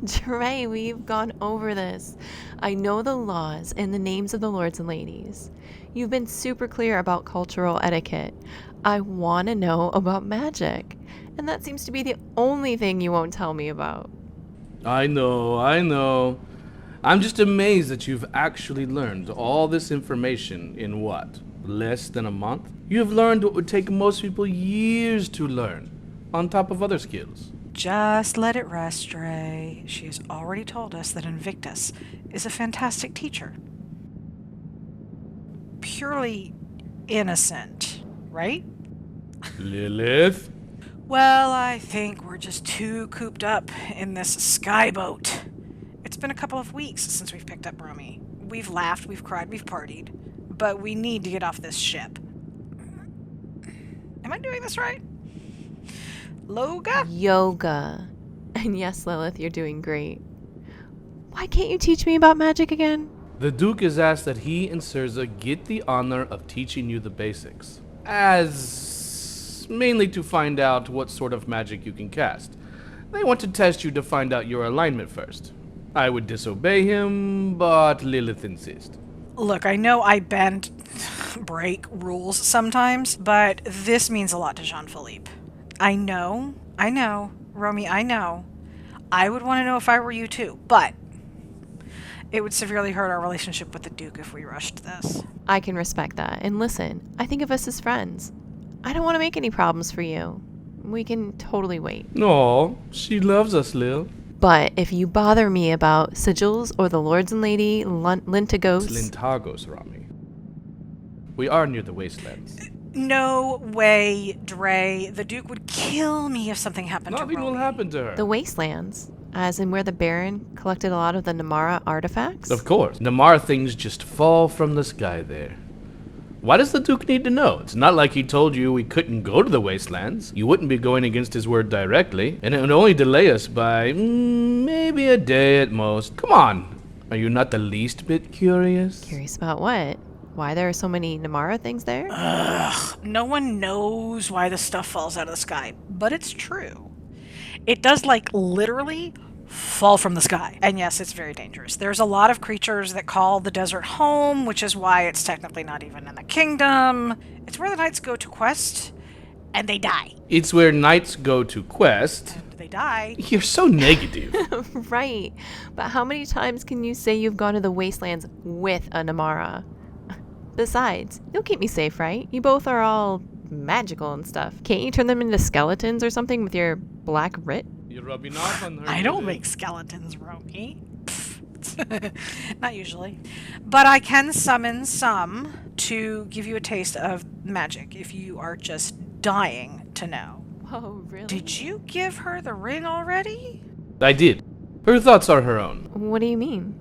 Dre, we've gone over this. I know the laws and the names of the lords and ladies. You've been super clear about cultural etiquette. I want to know about magic. And that seems to be the only thing you won't tell me about. I know. I'm just amazed that you've actually learned all this information in what? Less than a month? You have learned what would take most people years to learn, on top of other skills. Just let it rest, Dre. She has already told us that Invictus is a fantastic teacher. Purely innocent, right? Lilith? Well, I think we're just too cooped up in this skyboat. It's been a couple of weeks since we've picked up Romy. We've laughed, we've cried, we've partied, but we need to get off this ship. Am I doing this right? Yoga. And yes, Lilith, you're doing great. Why can't you teach me about magic again? The Duke has asked that he and Sirza get the honor of teaching you the basics, as mainly to find out what sort of magic you can cast. They want to test you to find out your alignment first. I would disobey him, but Lilith insists. Look, I know I bend, break rules sometimes, but this means a lot to Jean-Philippe. I know, Romy, I know. I would want to know if I were you too, but it would severely hurt our relationship with the Duke if we rushed this. I can respect that. And listen, I think of us as friends. I don't want to make any problems for you. We can totally wait. Aw, she loves us, Lil. But if you bother me about sigils or the lords and lady Lintagos... It's Lintagos, Romy. We are near the wastelands. No way, Dre. The Duke would kill me if something happened to Nothing Romy. will happen to her. The wastelands, as in where the Baron collected a lot of the Namara artifacts? Of course. Namara things just fall from the sky there. Why does the Duke need to know? It's not like he told you we couldn't go to the wastelands. You wouldn't be going against his word directly, and it would only delay us by maybe a day at most. Come on. Are you not the least bit curious? Curious about what? Why there are so many Namara things there? No one knows why this stuff falls out of the sky, but it's true. It does, like, literally fall from the sky. And yes, it's very dangerous. There's a lot of creatures that call the desert home, which is why it's technically not even in the kingdom. It's where the knights go to quest, and they die. It's where knights go to quest. And they die. You're so negative. Right. But how many times can you say you've gone to the wastelands with a Namara? Besides, you'll keep me safe, right? You both are all magical and stuff. Can't you turn them into skeletons or something with your black writ? You're rubbing off on her. I don't make skeletons, Romy. Not usually. But I can summon some to give you a taste of magic if you are just dying to know. Oh, really? Did you give her the ring already? I did. Her thoughts are her own. What do you mean?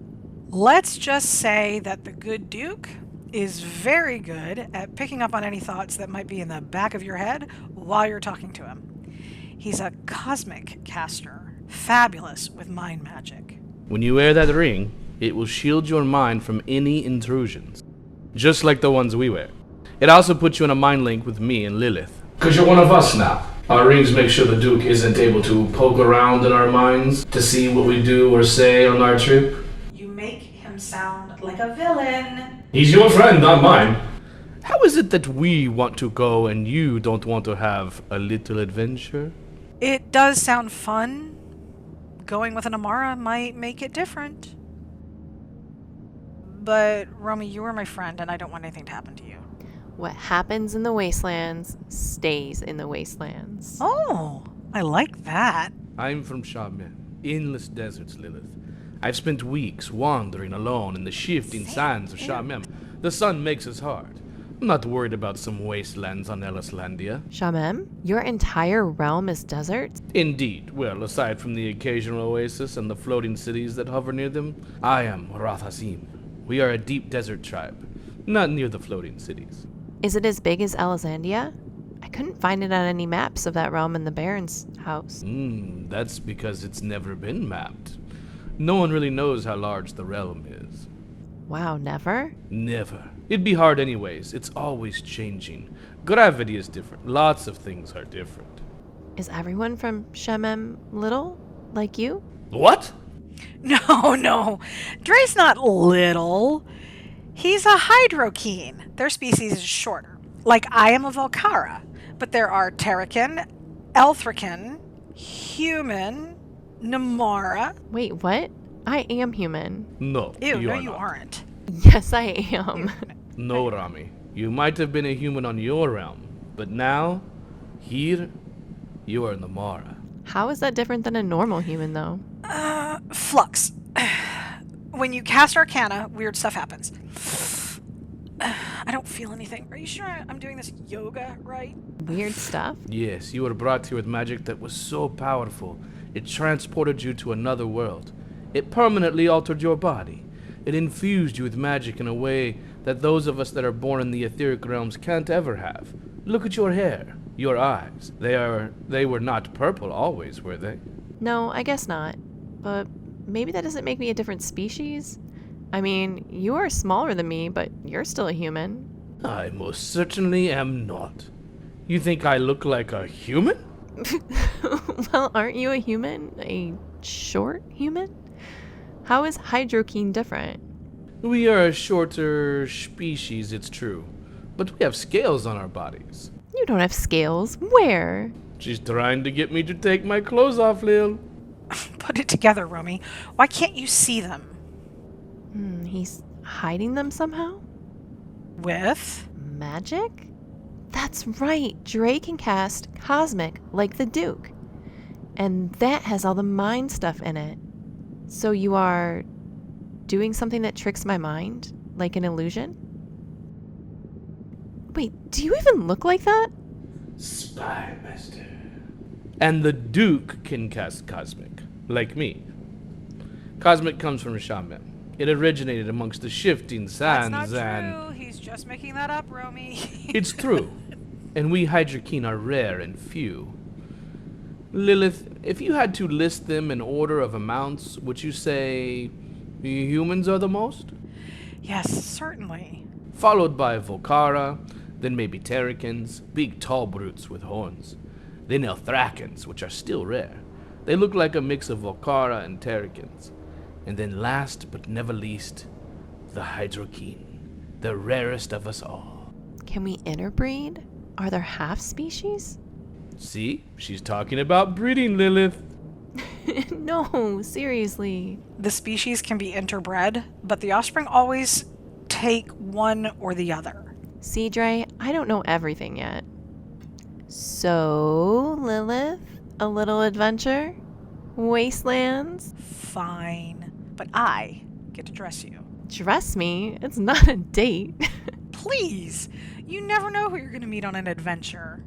Let's just say that the good Duke is very good at picking up on any thoughts that might be in the back of your head while you're talking to him. He's a cosmic caster, fabulous with mind magic. When you wear that ring, it will shield your mind from any intrusions, just like the ones we wear. It also puts you in a mind link with me and Lilith. Because you're one of us now. Our rings make sure the Duke isn't able to poke around in our minds to see what we do or say on our trip. You make him sound like a villain. He's your friend, not mine. How is it that we want to go and you don't want to have a little adventure? It does sound fun. Going with an Namara might make it different. But, Romy, you were my friend, and I don't want anything to happen to you. What happens in the wastelands stays in the wastelands. Oh, I like that. I'm from Shaman, endless deserts, Lilith. I've spent weeks wandering alone in the shifting sands of Shaman. The sun makes us hard. I'm not worried about some wastelands on Ellislandia. Shamem, your entire realm is desert? Indeed. Well, aside from the occasional oasis and the floating cities that hover near them, I am Rathazim. We are a deep desert tribe, not near the floating cities. Is it as big as Ellislandia? I couldn't find it on any maps of that realm in the Baron's house. That's because it's never been mapped. No one really knows how large the realm is. Wow, never? Never. It'd be hard anyways. It's always changing. Gravity is different. Lots of things are different. Is everyone from Shemem little? Like you? What? No, no. Dre's not little. He's a hydrokeen. Their species is shorter. Like I am a Volcara, but there are Terrican, Elthrican, human, Namara. Wait, what? I am human. No, Ew, you no, are you not. aren't. Yes, I am. No, Romy. You might have been a human on your realm, but now, here, you are Namara. How is that different than a normal human, though? Flux. When you cast Arcana, weird stuff happens. I don't feel anything. Are you sure I'm doing this yoga right? Weird stuff? Yes, you were brought here with magic that was so powerful, it transported you to another world. It permanently altered your body. It infused you with magic in a way that those of us that are born in the etheric realms can't ever have. Look at your hair, your eyes. They were not purple always, were they? No, I guess not. But maybe that doesn't make me a different species? I mean, you are smaller than me, but you're still a human. I most certainly am not. You think I look like a human? Well, aren't you a human? A short human? How is hydrokeen different? We are a shorter species, it's true. But we have scales on our bodies. You don't have scales. Where? She's trying to get me to take my clothes off, Lil. Put it together, Romy. Why can't you see them? He's hiding them somehow? With? Magic? That's right. Dre can cast Cosmic like the Duke. And that has all the mind stuff in it. So you are doing something that tricks my mind? Like an illusion? Wait, do you even look like that? Spy Master. And the Duke can cast Cosmic, like me. Cosmic comes from shaman. It originated amongst the shifting That's sands not and... true. He's just making that up, Romy. It's true. And we Hydrokeen are rare and few. Lilith, if you had to list them in order of amounts, would you say humans are the most? Yes, certainly. Followed by Volcara, then maybe Terricans, big tall brutes with horns. Then Elthrakans, which are still rare. They look like a mix of Volcara and Terricans. And then last but never least, the Hydrokeen, the rarest of us all. Can we interbreed? Are there half species? See? She's talking about breeding, Lilith. No, seriously. The species can be interbred, but the offspring always take one or the other. See, Dre, I don't know everything yet. So, Lilith, a little adventure? Wastelands? Fine. But I get to dress you. Dress me? It's not a date. Please! You never know who you're going to meet on an adventure.